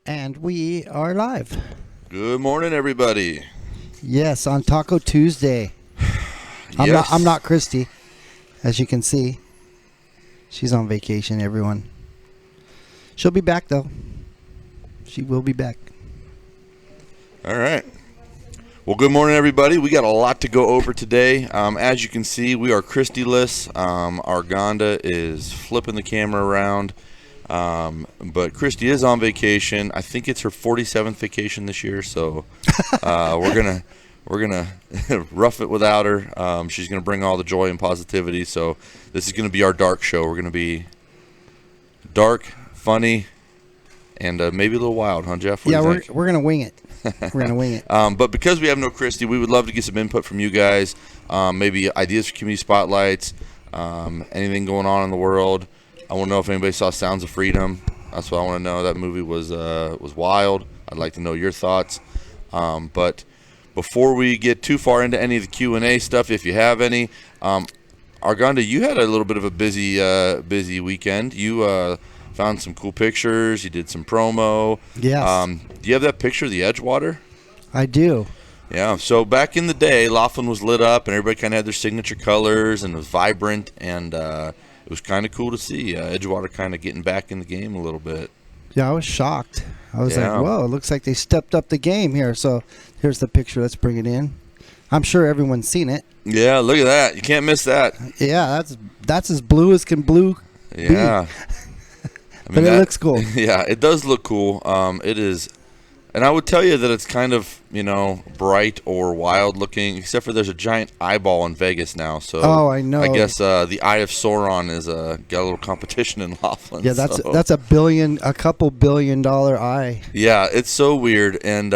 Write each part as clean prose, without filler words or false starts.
And we are live. Good morning, everybody. Yes, on Taco Tuesday. I'm not Kristy, as you can see. She's on vacation, everyone. She'll be back, though. She will be back. All right. Well, good morning, everybody. We got a lot to go over today. As you can see, we are Kristy-less. Arganda is flipping the camera around. But Kristy is on vacation. I think it's her 47th vacation this year, so we're gonna rough it without her. She's gonna bring all the joy and positivity. So this is gonna be our dark show. We're gonna be dark, funny, and maybe a little wild, huh, Jeff? Yeah, we're gonna wing it. We're gonna wing it. But because we have no Kristy, we would love to get some input from you guys. Maybe ideas for community spotlights, anything going on in the world. I want to know if anybody saw Sounds of Freedom. That's what I want to know. That movie was wild. I'd like to know your thoughts. But before we get too far into any of the Q&A stuff, if you have any, Arganda, you had a little bit of a busy weekend. You found some cool pictures. You did some promo. Yes. Do you have that picture of the Edgewater? I do. Yeah. So back in the day, Laughlin was lit up, and everybody kind of had their signature colors, and it was vibrant, and it was kind of cool to see Edgewater kind of getting back in the game a little bit. Yeah, I was shocked. I was like, whoa, it looks like they stepped up the game here. So here's the picture. Let's bring it in. I'm sure everyone's seen it. Yeah, look at that. You can't miss that. Yeah, that's as blue as can blue Yeah. be. But it looks cool. Yeah, it does look cool. It is. And I would tell you that it's kind of, bright or wild looking, except for there's a giant eyeball in Vegas now. So I know. I guess the Eye of Sauron is got a little competition in Laughlin. Yeah, that's a couple $1 billion eye. Yeah, it's so weird. And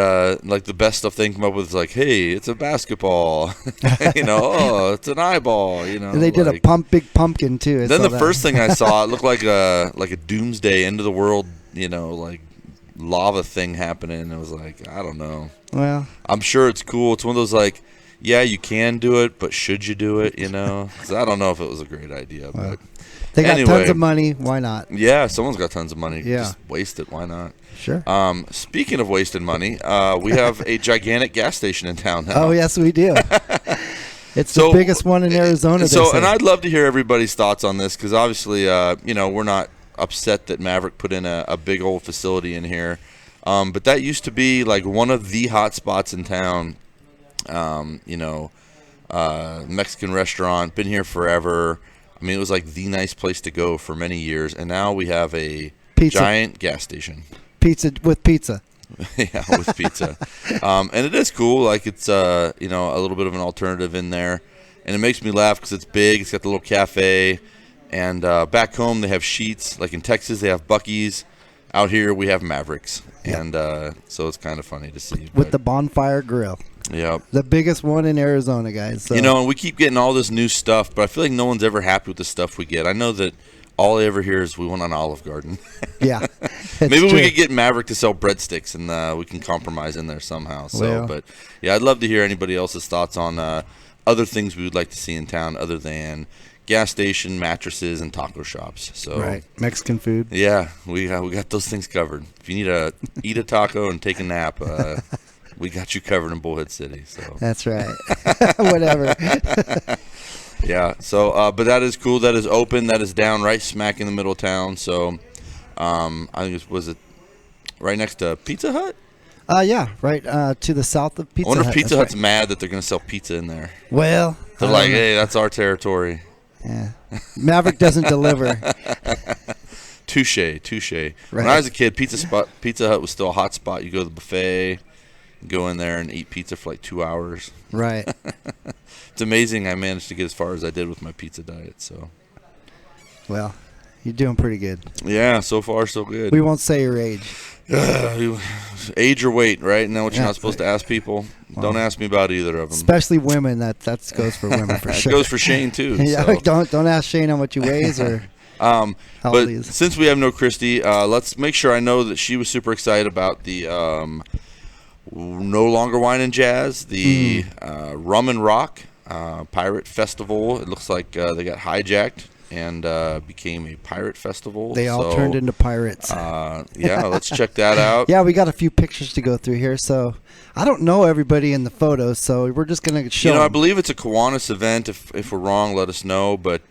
like the best stuff they can come up with is like, hey, it's a basketball. Oh, it's an eyeball. And they did a big pumpkin too. Then the first thing I saw, it looked like a doomsday end of the world, like lava thing happening. It was like, I don't know. Well, I'm sure it's cool. It's one of those like, yeah, you can do it, but should you do it? 'Cause I don't know if it was a great idea. But they got tons of money. Why not? Yeah, someone's got tons of money. Yeah. Just waste it. Why not? Sure. Speaking of wasting money, we have a gigantic gas station in town now. Oh, yes, we do. It's the biggest one in Arizona. And I'd love to hear everybody's thoughts on this because obviously, we're not upset that Maverick put in a big old facility in here. But that used to be like one of the hot spots in town. Mexican restaurant, been here forever. I mean, it was like the nice place to go for many years. And now we have a giant gas station. Pizza with pizza. Yeah, with pizza. And it is cool. Like it's, a little bit of an alternative in there. And it makes me laugh because it's big. It's got the little cafe. And back home they have Sheetz. Like in Texas they have Buc-ee's. Out here we have Mavericks. Yep. And so it's kind of funny to see. With the bonfire grill. Yeah. The biggest one in Arizona, guys. So. And we keep getting all this new stuff, but I feel like no one's ever happy with the stuff we get. I know that all I ever hear is we want an Olive Garden. Yeah. Maybe we could get Maverick to sell breadsticks and we can compromise in there somehow. So, But yeah, I'd love to hear anybody else's thoughts on other things we would like to see in town other than gas station, mattresses, and taco shops. So right, Mexican food. Yeah, we got those things covered. If you need to eat a taco and take a nap, we got you covered in Bullhead City. So that's right. Whatever. Yeah. So, but that is cool. That is open. That is down right smack in the middle of town. So, I think was it right next to Pizza Hut? Yeah, right to the south of Pizza Hut. I wonder if Pizza Hut's mad that they're going to sell pizza in there. Well, they're like, hey, that's our territory. Yeah. Maverick doesn't deliver. Touche. Right. When I was a kid, Pizza Hut was still a hot spot. You go to the buffet, go in there and eat pizza for like 2 hours. Right. It's amazing I managed to get as far as I did with my pizza diet. So. Well, you're doing pretty good. Yeah, so far so good. We won't say your age. Age or weight, right? Isn't that what you're not supposed to ask people? Well, don't ask me about either of them. Especially women. That goes for women for sure. It goes for Shane too. Yeah, so. Don't ask Shane how much he weighs or how old he is. Since we have no Kristy, let's make sure I know that she was super excited about the No Longer Wine and Jazz, the Rum and Rock Pirate Festival. It looks like they got hijacked and became a pirate festival. They all turned into pirates. Yeah, let's check that out. Yeah, we got a few pictures to go through here. So I don't know everybody in the photos, so we're just going to show I believe it's a Kiwanis event. If we're wrong, let us know. But,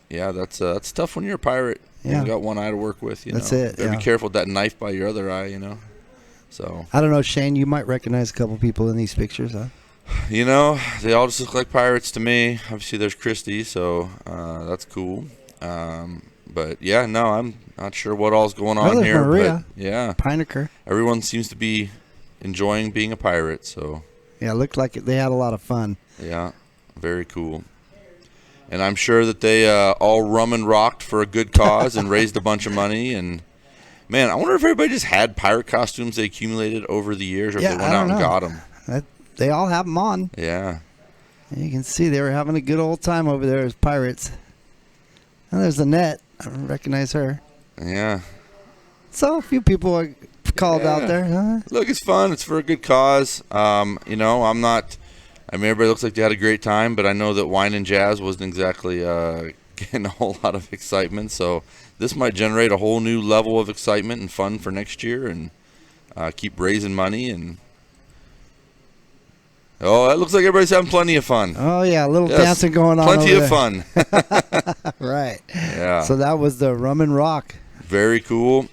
yeah, that's tough when you're a pirate. Yeah. You got one eye to work with. That's it. Better be careful with that knife by your other eye, So I don't know, Shane, you might recognize a couple people in these pictures, huh? They all just look like pirates to me. Obviously, there's Kristy, so that's cool. But yeah, no, I'm not sure what all's going on here. Maria, but yeah, Pinecker. Everyone seems to be enjoying being a pirate. So yeah, it looked like they had a lot of fun. Yeah, very cool. And I'm sure that they all rum and rocked for a good cause and raised a bunch of money. And man, I wonder if everybody just had pirate costumes they accumulated over the years, or if they went out and got them. They all have them on. Yeah. You can see they were having a good old time over there as pirates. And there's Annette. I recognize her. Yeah. So a few people are called out there. Huh? Look, it's fun. It's for a good cause. I'm not. I mean, everybody looks like they had a great time, but I know that wine and jazz wasn't exactly getting a whole lot of excitement. So this might generate a whole new level of excitement and fun for next year, and keep raising money. And oh, it looks like everybody's having plenty of fun. Oh yeah, a little dancing going on. Plenty over of fun. Right. Yeah. So that was the Rum and Rock. Very cool.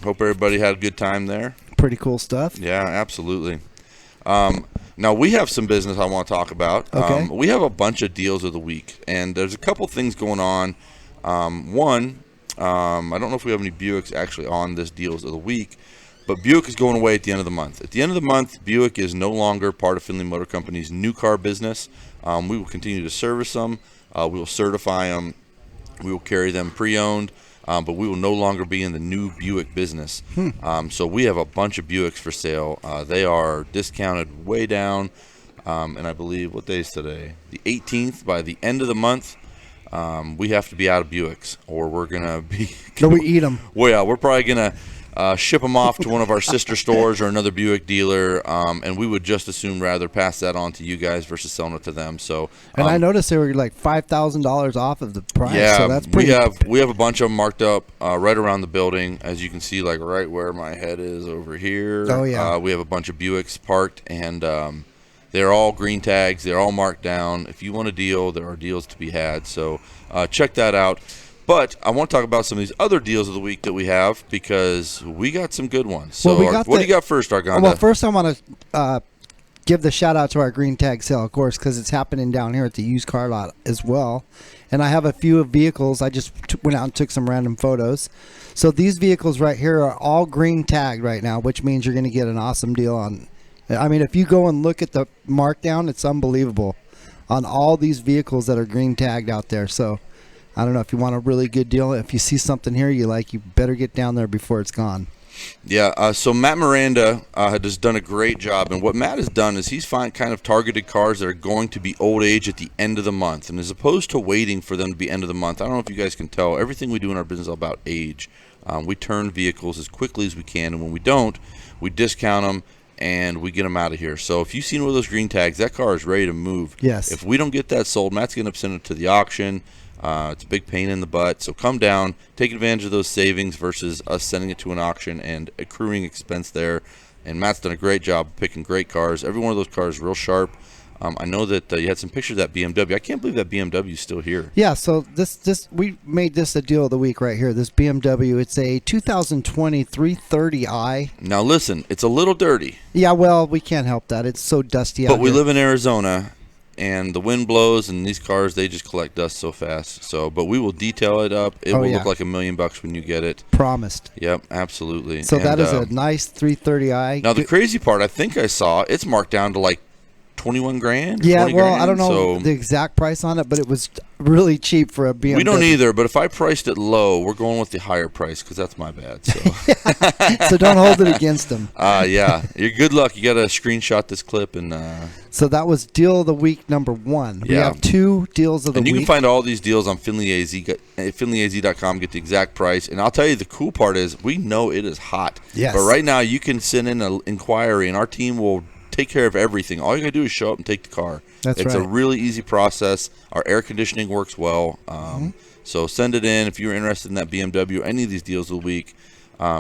Hope everybody had a good time there. Pretty cool stuff. Yeah, absolutely. Now, we have some business I want to talk about. Okay. We have a bunch of deals of the week, and there's a couple things going on. One, I don't know if we have any Buicks actually on this deals of the week, but Buick is going away at the end of the month. At the end of the month, Buick is no longer part of Findlay Motor Company's new car business. We will continue to service them. We will certify them. We will carry them pre-owned. But we will no longer be in the new Buick business. So we have a bunch of Buicks for sale. They are discounted way down. And I believe, what day is today? The 18th. By the end of the month, we have to be out of Buicks, or we're going to be... No, we eat them. Well, yeah, we're probably going to ship them off to one of our sister stores or another Buick dealer, and we would just as soon rather pass that on to you guys versus selling it to them. So, and I noticed they were like $5,000 off of the price. Yeah, so that's pretty. We have a bunch of them marked up right around the building, as you can see, like right where my head is over here. Oh yeah. We have a bunch of Buicks parked, and they're all green tags. They're all marked down. If you want a deal, there are deals to be had. So check that out. But I want to talk about some of these other deals of the week that we have, because we got some good ones. So what do you got first, Arganda? Well, first I want to give the shout out to our green tag sale, of course, because it's happening down here at the used car lot as well. And I have a few vehicles. I just went out and took some random photos. So these vehicles right here are all green tagged right now, which means you're going to get an awesome deal on. I mean, if you go and look at the markdown, it's unbelievable on all these vehicles that are green tagged out there. So I don't know, if you want a really good deal, if you see something here you like, you better get down there before it's gone. Yeah, so Matt Miranda has done a great job, and what Matt has done is he's kind of targeted cars that are going to be old age at the end of the month, and as opposed to waiting for them to be end of the month, I don't know if you guys can tell, everything we do in our business is about age. We turn vehicles as quickly as we can, and when we don't, we discount them and we get them out of here. So if you've seen one of those green tags, that car is ready to move. Yes. If we don't get that sold, Matt's going to send it to the auction. It's a big pain in the butt, so come down, take advantage of those savings versus us sending it to an auction and accruing expense there. And Matt's done a great job picking great cars. Every one of those cars is real sharp. I know that you had some pictures of that BMW. I can't believe that BMW is still here. Yeah, so we made this a deal of the week right here. This BMW, it's a 2020 330i. Now listen, it's a little dirty. Yeah, well, we can't help that. It's so dusty out But we here. live in Arizona, and the wind blows, and these cars, they just collect dust so fast. So, but we will detail it up. It will look like $1 million when you get it. Promised. Yep, absolutely. So that is a nice 330i. Now the crazy part, I think I saw, it's marked down to like 21 grand. Yeah, 20 well, grand, I don't know so the exact price on it, but it was really cheap for a BMW. we don't either, but if I priced it low, we're going with the higher price because that's my bad. So, So don't hold it against them. yeah, you're good luck. You got to screenshot this clip and. So that was deal of the week number 1. We have 2 deals of the week. And you week. can find all these deals on FindlayAZ.com. Get the exact price. And I'll tell you, the cool part is we know it is hot. Yes. But right now, you can send in an inquiry, and our team will take care of everything. All you got to do is show up and take the car. That's it's right. a really easy process. Our air conditioning works well. So send it in if you're interested in that BMW, any of these deals of the week.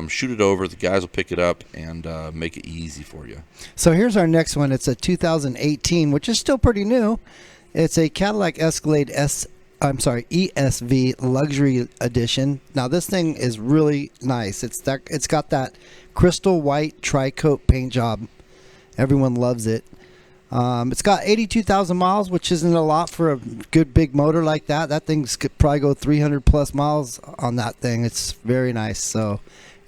Shoot it over. The guys will pick it up and make it easy for you. So here's our next one. It's a 2018, which is still pretty new. It's a Cadillac Escalade ESV Luxury Edition. Now this thing is really nice. It's got that crystal white tri-coat paint job. Everyone loves it. It's got 82,000 miles, which isn't a lot for a good big motor like that. That thing's could probably go 300 plus miles on that thing. It's very nice. So,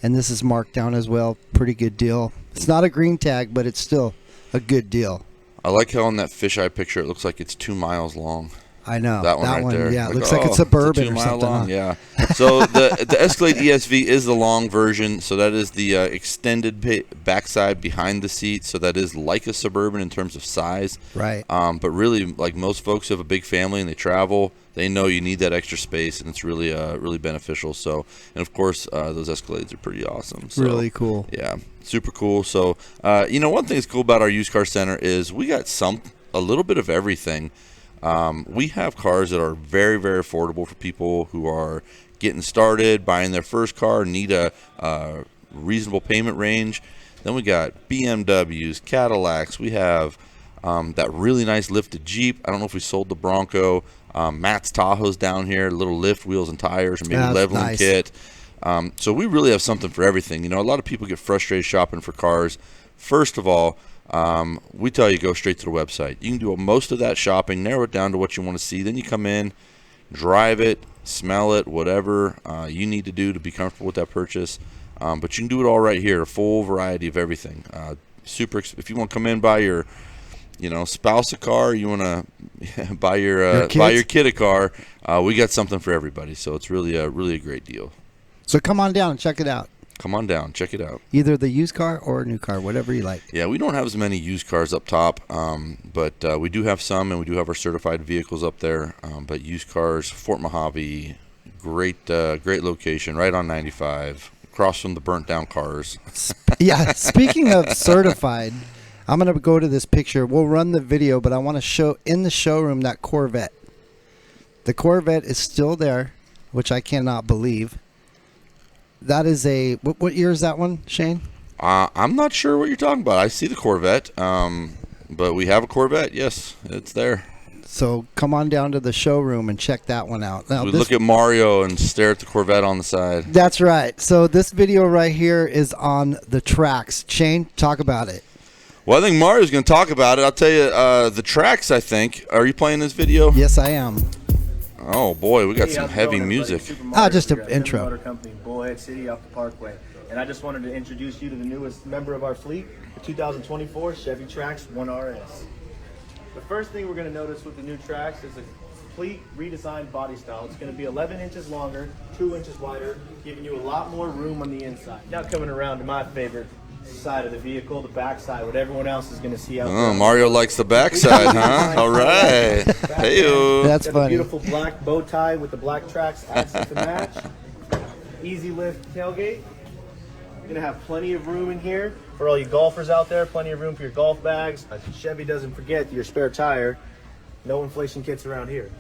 and this is marked down as well. Pretty good deal. It's not a green tag, but it's still a good deal. I like how on that fisheye picture it looks like it's 2 miles long. I know. That one right there. Yeah, Like, looks like it's Suburban it's a 2 or mile something. long. Huh? Yeah. So the Escalade ESV is the long version. So that is the extended backside behind the seat. So that is like a Suburban in terms of size. Right. But really, like most folks who have a big family and they travel, they know you need that extra space, and it's really really beneficial. So, and of course, those Escalades are pretty awesome. So, Really cool. Yeah, super cool. So, one thing that's cool about our used car center is we got a little bit of everything. We have cars that are very, very affordable for people who are getting started, buying their first car, need a reasonable payment range. Then we got BMWs, Cadillacs. We have that really nice lifted Jeep. I don't know if we sold the Bronco. Matt's Tahoe's down here, little lift, wheels and tires, or maybe leveling nice. kit. So we really have something for everything. A lot of people get frustrated shopping for cars. First of all, we tell you go straight to the website. You can do most of that shopping, narrow it down to what you want to see. Then you come in, drive it, smell it, whatever you need to do to be comfortable with that purchase. But you can do it all right here, a full variety of everything. If you want to come in, buy your spouse a car, you want to buy your kid a car, we got something for everybody. So it's really a great deal. So come on down and check it out. Come on down, check it out. Either the used car or a new car, whatever you like. Yeah, we don't have as many used cars up top, but we do have some, and we do have our certified vehicles up there. But used cars, Fort Mojave, great location, right on 95, across from the burnt down cars. Yeah, speaking of certified, I'm going to go to this picture. We'll run the video, but I want to show in the showroom that Corvette. The Corvette is still there, which I cannot believe. That is what year is that one, Shane? I'm not sure what you're talking about. I see the Corvette, but we have a Corvette. Yes, it's there. So come on down to the showroom and check that one out. Now, we look at Mario and stare at the Corvette on the side. That's right. So this video right here is on the tracks. Shane, talk about it. Well, I think Mario's going to talk about it. I'll tell you, the tracks, I think. Are you playing this video? Yes, I am. Oh, boy, we got some heavy music. Just an intro. Motor Company, Bullhead City off the Parkway. And I just wanted to introduce you to the newest member of our fleet, the 2024 Chevy Trax 1RS. The first thing we're going to notice with the new Trax is a complete redesigned body style. It's going to be 11 inches longer, 2 inches wider, giving you a lot more room on the inside. Now coming around to my favorite side of the vehicle, the back side, what everyone else is going to see out there. Oh, Mario likes the backside, huh? All right. Hey-o. That's Got funny. the beautiful black bow tie with the black Trax accent to match. Easy lift tailgate. You're gonna have plenty of room in here for all you golfers out there. Plenty of room for your golf bags. Chevy doesn't forget your spare tire. No inflation kits around here.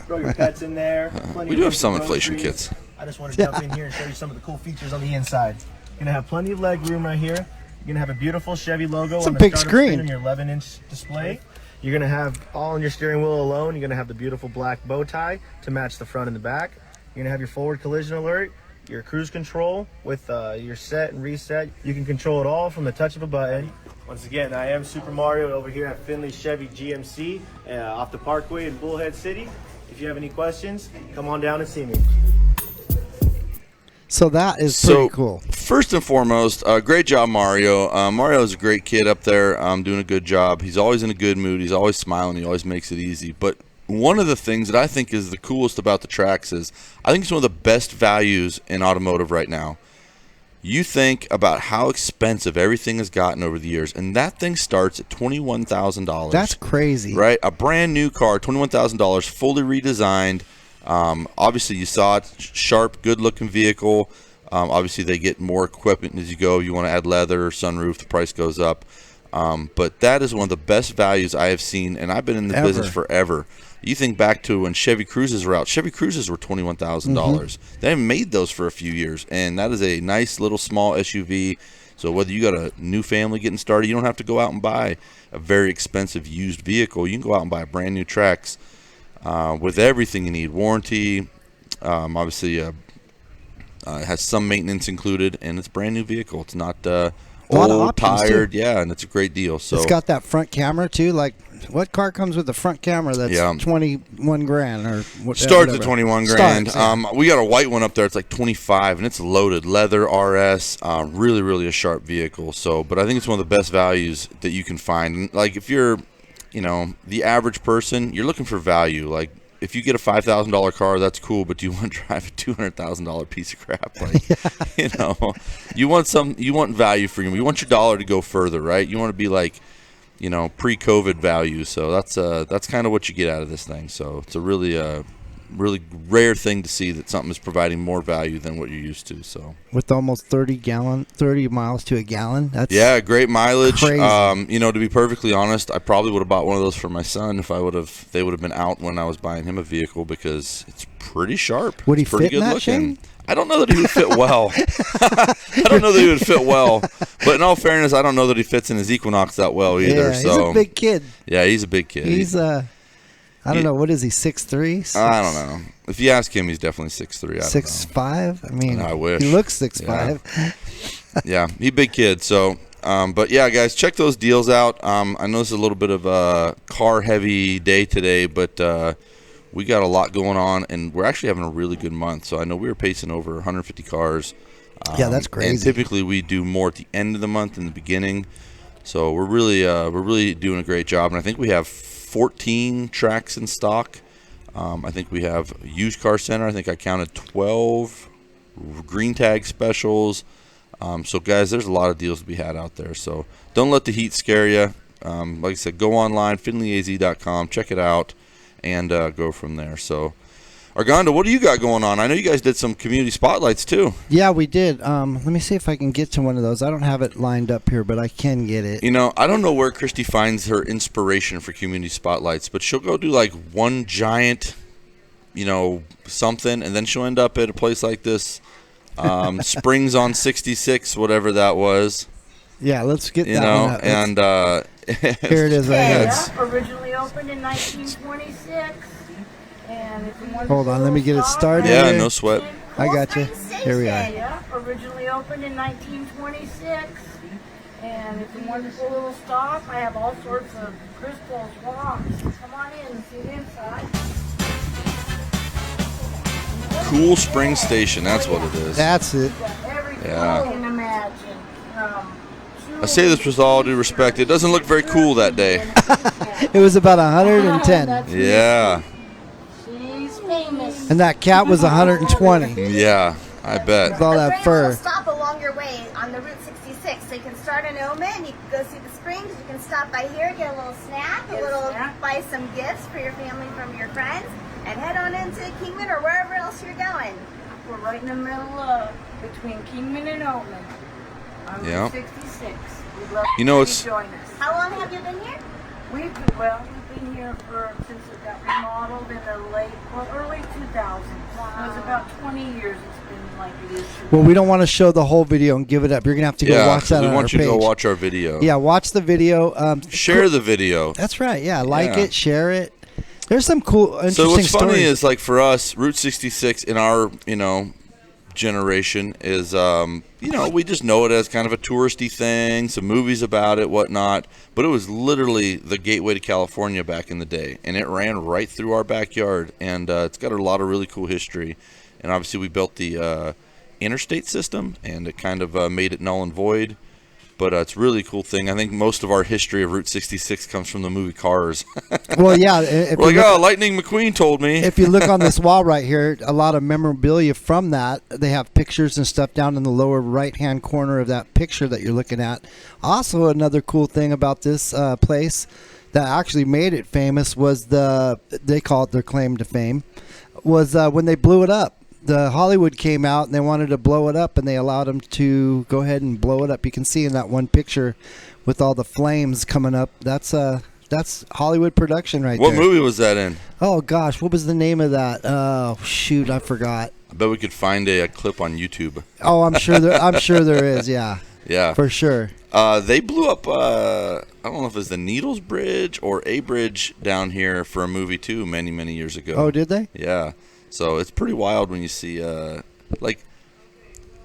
Throw your pets in there. Plenty We of do room have for some inflation groceries. kits. I just want to jump in here and show you some of the cool features on the inside. You're gonna have plenty of leg room right here. You're gonna have a beautiful Chevy logo It's a on the big startup screen. screen on your 11-inch display. You're gonna have all on your steering wheel alone. You're gonna have the beautiful black bow tie to match the front and the back. You're gonna have your forward collision alert, your cruise control with your set and reset. You can control it all from the touch of a button. Once again, I am Super Mario over here at Finley Chevy GMC off the Parkway in Bullhead City. If you have any questions, come on down and see me. So that is pretty cool. First and foremost, great job, Mario. Mario is a great kid up there, doing a good job. He's always in a good mood. He's always smiling. He always makes it easy. But one of the things that I think is the coolest about the Trax is I think it's one of the best values in automotive right now. You think about how expensive everything has gotten over the years, and that thing starts at $21,000. That's crazy. Right? A brand new car, $21,000, fully redesigned. Obviously, you saw it, sharp, good-looking vehicle. Obviously, they get more equipment as you go. You want to add leather, sunroof, the price goes up. But that is one of the best values I have seen, and I've been in the business forever. You think back to when Chevy Cruzes were out. Chevy Cruzes were $21,000. They haven't made those for a few years, and that is a nice little small SUV. So whether you got a new family getting started, you don't have to go out and buy a very expensive used vehicle. You can go out and buy a brand new Trax with everything you need. Warranty, obviously it has some maintenance included, and it's a brand new vehicle. It's not old, tired. Too. Yeah, and it's a great deal. So it's got that front camera too. Like, what car comes with the front camera that's 21 grand or what? Starts at 21 grand. We got a white one up there. It's like 25, and it's loaded leather RS. Really, really a sharp vehicle. So, but I think it's one of the best values that you can find. And like, if you're, the average person, you're looking for value. Like, if you get a $5,000 car, that's cool, but do you want to drive a $200,000 piece of crap? Like, you want value for you. You want your dollar to go further, right? You want to be like, pre-COVID value. So that's kind of what you get out of this thing. So it's a really rare thing to see that something is providing more value than what you're used to. So with almost 30 miles to a gallon, that's great mileage. Crazy. To be perfectly honest, I probably would have bought one of those for my son if they would have been out when I was buying him a vehicle, because it's pretty sharp. Would he it's pretty fit good in that looking. thing? I don't know that he would fit well. But in all fairness, I don't know that he fits in his Equinox that well either. Yeah, he's a big kid. Yeah, he's a big kid. He's I don't know, what is he, 6'3"? I don't know. If you ask him, he's definitely 6'3". 6'5"? I mean, I wish. He looks 6'5". Yeah, he's a big kid. So, but yeah, guys, check those deals out. I know this is a little bit of a car-heavy day today, but we got a lot going on, and we're actually having a really good month. So I know we were pacing over 150 cars. Yeah, that's crazy. And typically we do more at the end of the month than the beginning. So we're really doing a great job, and I think we have 14 Trax in stock. I think we have a used car center. I think I counted 12 green tag specials. So guys, there's a lot of deals to be had out there. So don't let the heat scare you. Like I said, go online, finleyaz.com, check it out, and go from there. So, Argando, what do you got going on? I know you guys did some community spotlights too. Yeah, we did. Let me see if I can get to one of those. I don't have it lined up here, but I can get it. I don't know where Kristy finds her inspiration for community spotlights, but she'll go do like one giant, something, and then she'll end up at a place like this, Springs on 66, whatever that was. Yeah, let's get that one up. And here it is right here. Originally opened in 1926. And hold on, let me get it started. Yeah, no sweat. I got you. Here we are. Yeah, originally opened in 1926. And it's a wonderful little stop. I have all sorts of crystals, rocks. Come on in and see the inside. Cool Spring Station, that's what it is. That's it. Yeah. You can imagine. I say this with all due respect. It doesn't look very cool that day. It was about 110. Yeah. She's famous. And that cat was 120. Yeah, I bet. With all that fur. Stop along your way on the Route 66. So you can start in Oman, you can go see the springs, you can stop by here, get a little snack, buy some gifts for your family from your friends, and head on into Kingman or wherever else you're going. We're right in the middle between Kingman and Oman. On Route 66. We'd love to join us. How long have you been here? We've been here since it got remodeled in the early 2000s. Wow. It was about 20 years it's been like it is today. Well, we don't want to show the whole video and give it up. You're going to have to go watch that on our page. We want you to go watch our video. Yeah, watch the video. Share the video. That's right. Yeah, like it, share it. There's some cool, interesting stories. So what's funny is, like, for us, Route 66 in our, generation is, we just know it as kind of a touristy thing, some movies about it, whatnot. But it was literally the gateway to California back in the day, and it ran right through our backyard. And it's got a lot of really cool history. And obviously, we built the interstate system, and it kind of made it null and void. But it's a really cool thing. I think most of our history of Route 66 comes from the movie Cars. Well, yeah. We're like, Lightning McQueen told me. If you look on this wall right here, a lot of memorabilia from that. They have pictures and stuff down in the lower right-hand corner of that picture that you're looking at. Also, another cool thing about this place that actually made it famous was they call it their claim to fame, was when they blew it up. The Hollywood came out and they wanted to blow it up, and they allowed them to go ahead and blow it up. You can see in that one picture with all the flames coming up. That's Hollywood production right What there. movie was that in? Oh gosh, what was the name of that? Oh shoot, I forgot. I bet we could find a clip on YouTube. Oh, I'm sure there is. Yeah. Yeah. For sure. They blew up, I don't know if it was the Needles Bridge or a bridge down here for a movie, too, many, many years ago. Oh, did they? Yeah. So it's pretty wild when you see, like,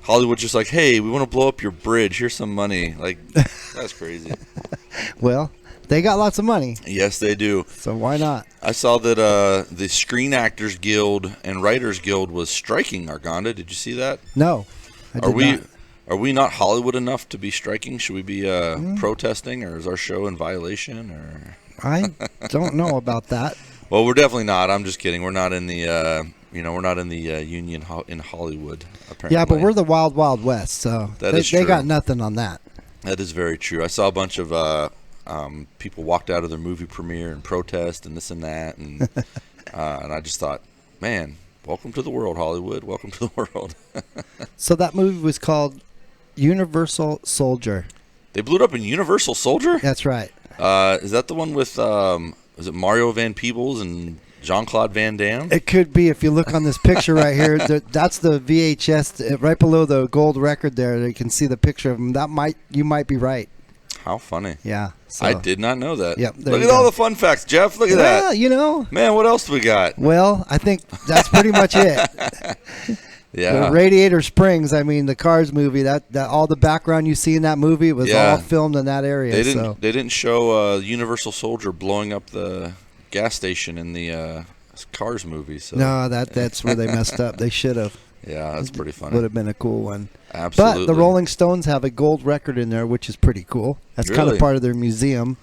Hollywood just like, hey, we want to blow up your bridge. Here's some money. Like, that's crazy. Well, they got lots of money. Yes, they do. So why not? I saw that the Screen Actors Guild and Writers Guild was striking Arganda. Did you see that? No. Are we not Hollywood enough to be striking? Should we be protesting, or is our show in violation? Or I don't know about that. Well, we're definitely not. I'm just kidding. We're not in the we're not in the union in Hollywood. Apparently. Yeah, but we're the Wild Wild West, so they got nothing on that. That is very true. I saw a bunch of people walked out of their movie premiere and protest and this and that, and and I just thought, man, welcome to the world, Hollywood. Welcome to the world. So that movie was called Universal Soldier. They blew it up in Universal Soldier? That's right. Is that the one with is it Mario Van Peebles and Jean-Claude Van Damme? It could be. If you look on this picture right here, that's the VHS right below the gold record there. You can see the picture of him. You might be right. How funny. Yeah. So. I did not know that. Yep, Look at all the fun facts, Jeff. Look at that. Yeah, you know. Man, what else do we got? Well, I think that's pretty much it. Yeah. Radiator Springs, I mean, the Cars movie, that all the background you see in that movie was all filmed in that area. They didn't show Universal Soldier blowing up the gas station in the Cars movie. So. No, that's where they messed up. They should have. Yeah, that's pretty funny. Would have been a cool one. Absolutely. But the Rolling Stones have a gold record in there, which is pretty cool. That's kind of part of their museum.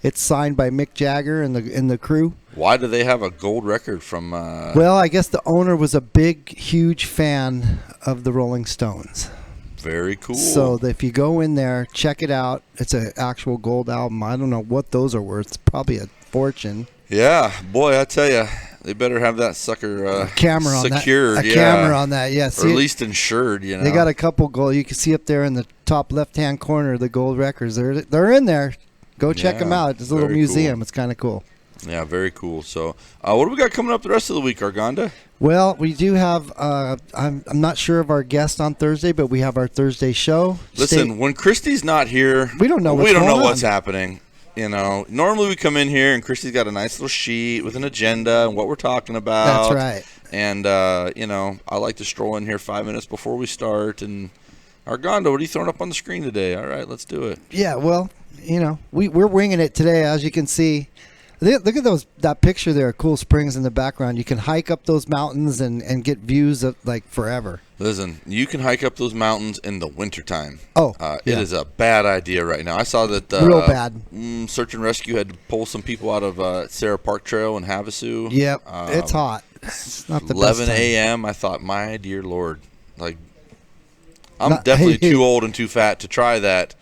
It's signed by Mick Jagger and the crew. Why do they have a gold record from? Well, I guess the owner was a big, huge fan of the Rolling Stones. Very cool. So if you go in there, check it out. It's an actual gold album. I don't know what those are worth. It's probably a fortune. Yeah, boy, I tell you, they better have that sucker camera on secured. That. Camera on that, yes. Or at least insured. You know, they got a couple gold. You can see up there in the top left-hand corner the gold records. They're in there. Go check them out. It's a little museum. Cool. It's kind of cool. Yeah, very cool. So, what do we got coming up the rest of the week, Arganda? Well, we do have. I'm not sure of our guest on Thursday, but we have our Thursday show. Listen, when Kristy's not here, we don't know what's happening. You know, normally we come in here and Kristy's got a nice little sheet with an agenda and what we're talking about. That's right. And you know, I like to stroll in here 5 minutes before we start. And Arganda, what are you throwing up on the screen today? All right, let's do it. Yeah, well, you know, we're winging it today, as you can see. Look at that picture there, Cool Springs in the background. You can hike up those mountains and get views of like forever. Listen, you can hike up those mountains in the wintertime. Oh, It is a bad idea right now. I saw that real bad. Search and Rescue had to pull some people out of Sarah Park Trail in Havasu. Yep, it's hot. It's not the 11 best a.m. I thought, my dear Lord, like I'm definitely too old and too fat to try that.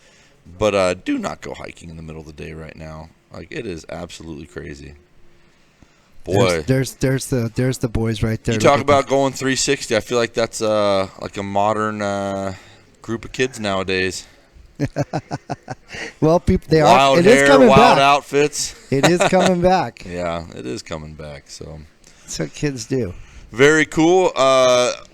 But do not go hiking in the middle of the day right now. Like, it is absolutely crazy. Boy, there's the boys right there. You talk about going 360. I feel like that's like a modern group of kids nowadays. Well, people, wild it hair, is coming wild back. Outfits. It is coming back. Yeah, it is coming back. So that's what kids do. Very cool.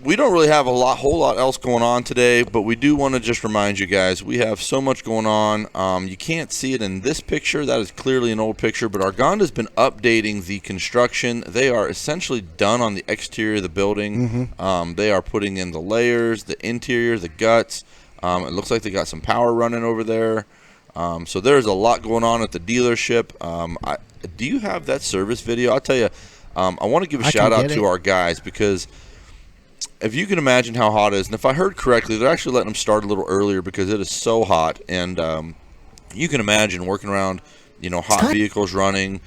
We don't really have a whole lot else going on today, but we do want to just remind you guys, we have so much going on. You can't see it in this picture. That is clearly an old picture, but Arganda's been updating the construction. They are essentially done on the exterior of the building. Mm-hmm. They are putting in the layers, the interior, the guts. It looks like they got some power running over there. So there's a lot going on at the dealership. Do you have that service video? I'll tell you. I want to give a shout out to our guys, because if you can imagine how hot it is, and if I heard correctly, they're actually letting them start a little earlier because it is so hot. And you can imagine working around, hot vehicles running,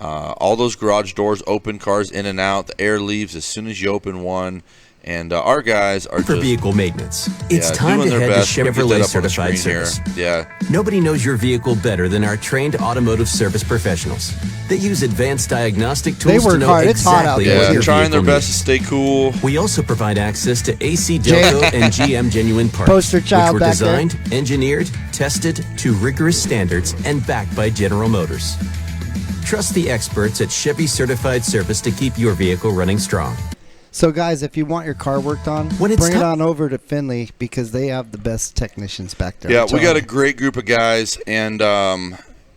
all those garage doors open, cars in and out. The air leaves as soon as you open one. And our guys are For just vehicle maintenance, it's time doing to their head best. to Let me get that Chevrolet up on the Certified screen here. Service. Yeah. Nobody knows your vehicle better than our trained automotive service professionals. They use advanced diagnostic They tools work to know hard. It's hot out exactly there, what Yeah, your trying their vehicle best to needs. stay cool. We also provide access to AC Delco and GM Genuine parts, Poster child which were back there. designed, engineered, tested to rigorous standards, and backed by General Motors. Trust the experts at Chevy Certified Service to keep your vehicle running strong. So, guys, if you want your car worked on, When it's bring it time- on over to Findlay because they have the best technicians back there. Yeah, I'm we got a telling great group of guys, and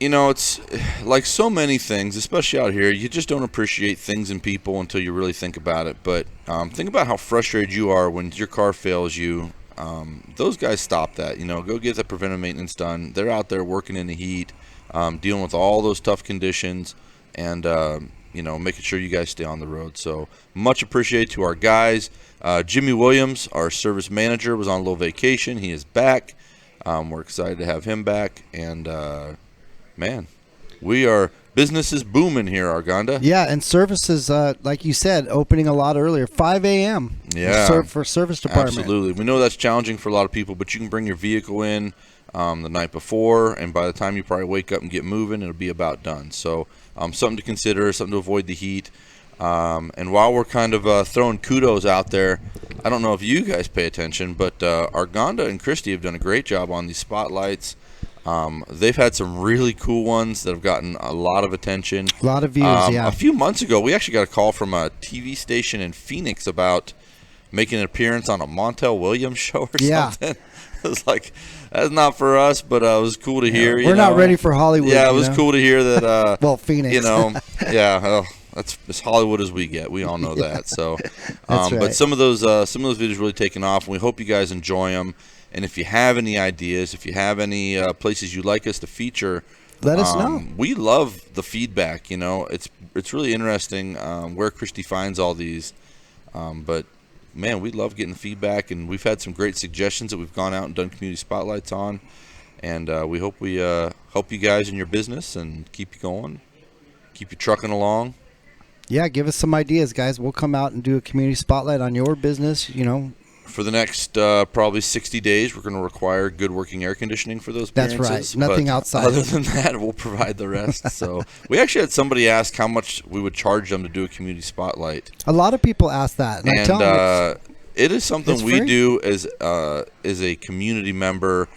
you know, it's like so many things, especially out here. You just don't appreciate things and people until you really think about it. But think about how frustrated you are when your car fails you. Those guys stop that. You know, go get the preventive maintenance done. They're out there working in the heat, dealing with all those tough conditions, and you know, making sure you guys stay on the road. So much appreciated to our guys. Jimmy Williams, our service manager, was on a little vacation. He is back. We're excited to have him back. And, man, business is booming here, Arganda. Yeah, and services, like you said, opening a lot earlier, 5 a.m. Yeah. For service department. Absolutely. We know that's challenging for a lot of people, but you can bring your vehicle in the night before, and by the time you probably wake up and get moving, it'll be about done. So something to consider, something to avoid the heat. And while we're kind of throwing kudos out there, I don't know if you guys pay attention, but Arganda and Kristy have done a great job on these spotlights. They've had some really cool ones that have gotten a lot of attention. A lot of views, yeah. A few months ago, we actually got a call from a TV station in Phoenix about making an appearance on a Montel Williams show or Yeah. something. It was like, that's not for us, but it was cool to hear. We're not ready for Hollywood. Yeah, it you was know? cool to hear that. Well, Phoenix. You know, yeah, well, that's as Hollywood as we get. We all know that. So, That's right. but some of those videos really taken off, and we hope you guys enjoy them. And if you have any ideas, if you have any places you'd like us to feature, Let us know. We love the feedback. You know, it's really interesting where Kristy finds all these. But man, we love getting the feedback, and we've had some great suggestions that we've gone out and done community spotlights on. And we hope we help you guys in your business and keep you going, keep you trucking along. Yeah, give us some ideas, guys. We'll come out and do a community spotlight on your business, you know. For the next probably 60 days, we're going to require good working air conditioning for those That's appearances. right. Nothing but outside. Other than that, we'll provide the rest. So we actually had somebody ask how much we would charge them to do a community spotlight. A lot of people ask that, and I tell them it is something it's we free. do as a community member.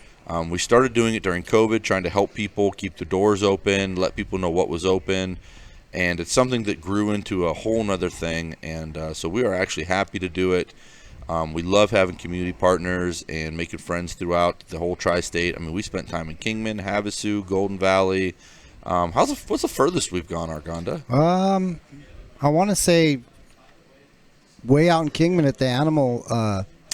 We started doing it during COVID, trying to help people keep the doors open, let people know what was open. And it's something that grew into a whole nother thing. And so we are actually happy to do it. We love having community partners and making friends throughout the whole tri-state. I mean, we spent time in Kingman, Havasu, Golden Valley. What's the furthest we've gone, Arganda? I want to say way out in Kingman at the animal,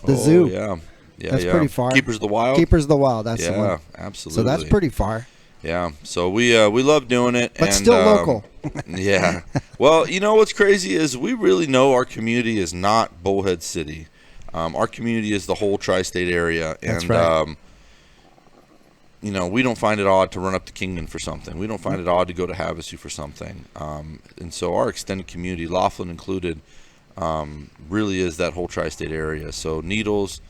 the zoo. Yeah. That's pretty far. Keepers of the Wild? Keepers of the Wild, that's the one. Yeah, absolutely. So that's pretty far. Yeah, so we love doing it. But and, still local. Yeah. Well, you know what's crazy is we really know our community is not Bullhead City. Our community is the whole tri-state area. And, That's right. you know, we don't find it odd to run up to Kingman for something. We don't find it odd to go to Havasu for something. And so our extended community, Laughlin included, really is that whole tri-state area. So Needles,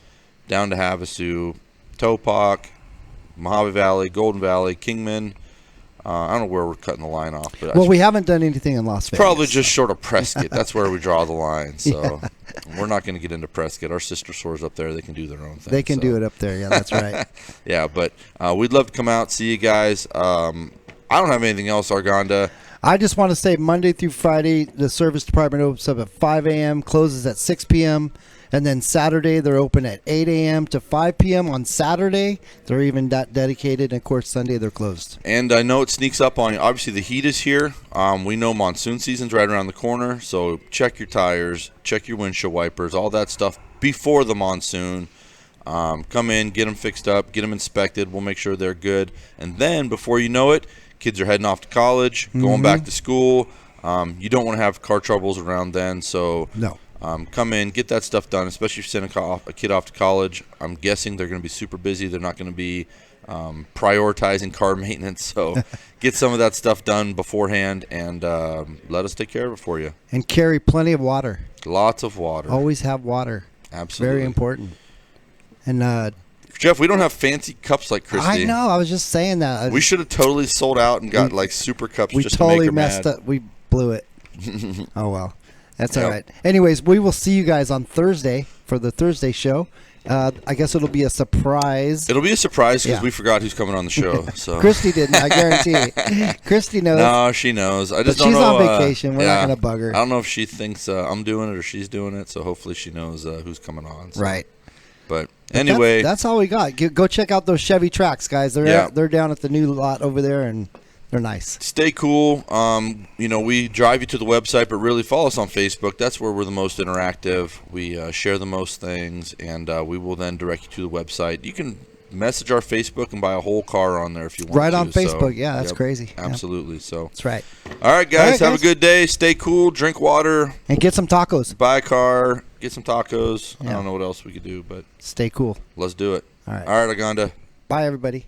down to Havasu, Topak, Mojave Valley, Golden Valley, Kingman. I don't know where we're cutting the line off, but Well, we haven't done anything in Las Vegas. probably just short of Prescott. That's where we draw the line. So we're not going to get into Prescott. Our sister stores up there. They can do their own thing. They can do it up there. Yeah, that's right. Yeah, but we'd love to come out, see you guys. I don't have anything else, Arganda. I just want to say Monday through Friday, the service department opens up at 5 a.m., closes at 6 p.m., and then Saturday, they're open at 8 a.m. to 5 p.m. on Saturday. They're even that dedicated. And, of course, Sunday, they're closed. And I know it sneaks up on you. Obviously, the heat is here. We know monsoon season's right around the corner. So check your tires, check your windshield wipers, all that stuff before the monsoon. Come in, get them fixed up, get them inspected. We'll make sure they're good. And then, before you know it, kids are heading off to college, going back to school. You don't want to have car troubles around then. So No. come in, get that stuff done, especially if you're sending a kid off to college. I'm guessing they're going to be super busy. They're not going to be prioritizing car maintenance. So get some of that stuff done beforehand, and let us take care of it for you. And carry plenty of water. Lots of water. Always have water. Absolutely. Very important. And Jeff, we don't have fancy cups like Kristy. I know. I was just saying that. We should have totally sold out and got like super cups We just totally to make her messed mad. up. We blew it. Oh, well. That's all right. Anyways, we will see you guys on Thursday for the Thursday show. I guess it'll be a surprise. It'll be a surprise because Yeah. we forgot who's coming on the show. So Kristy didn't, I guarantee. Kristy knows. No, she knows. I just But don't she's know. on vacation. We're not gonna bug her. I don't know if she thinks I'm doing it or she's doing it. So hopefully she knows who's coming on. So. Right. But anyway, that's all we got. Go check out those Chevy tracks, guys. They're down at the new lot over there, and they're nice. Stay cool. We drive you to the website, but really follow us on Facebook. That's where we're the most interactive. We share the most things, and we will then direct you to the website. You can message our Facebook and buy a whole car on there if you want Right to. on Facebook. So, Yeah, that's crazy. Absolutely. So That's right. All right, guys. Have a good day. Stay cool. Drink water. And get some tacos. Buy a car. Get some tacos. I Yeah. don't know what else we could do, but Stay cool. let's do it. All right. All right, Aganda. Bye, everybody.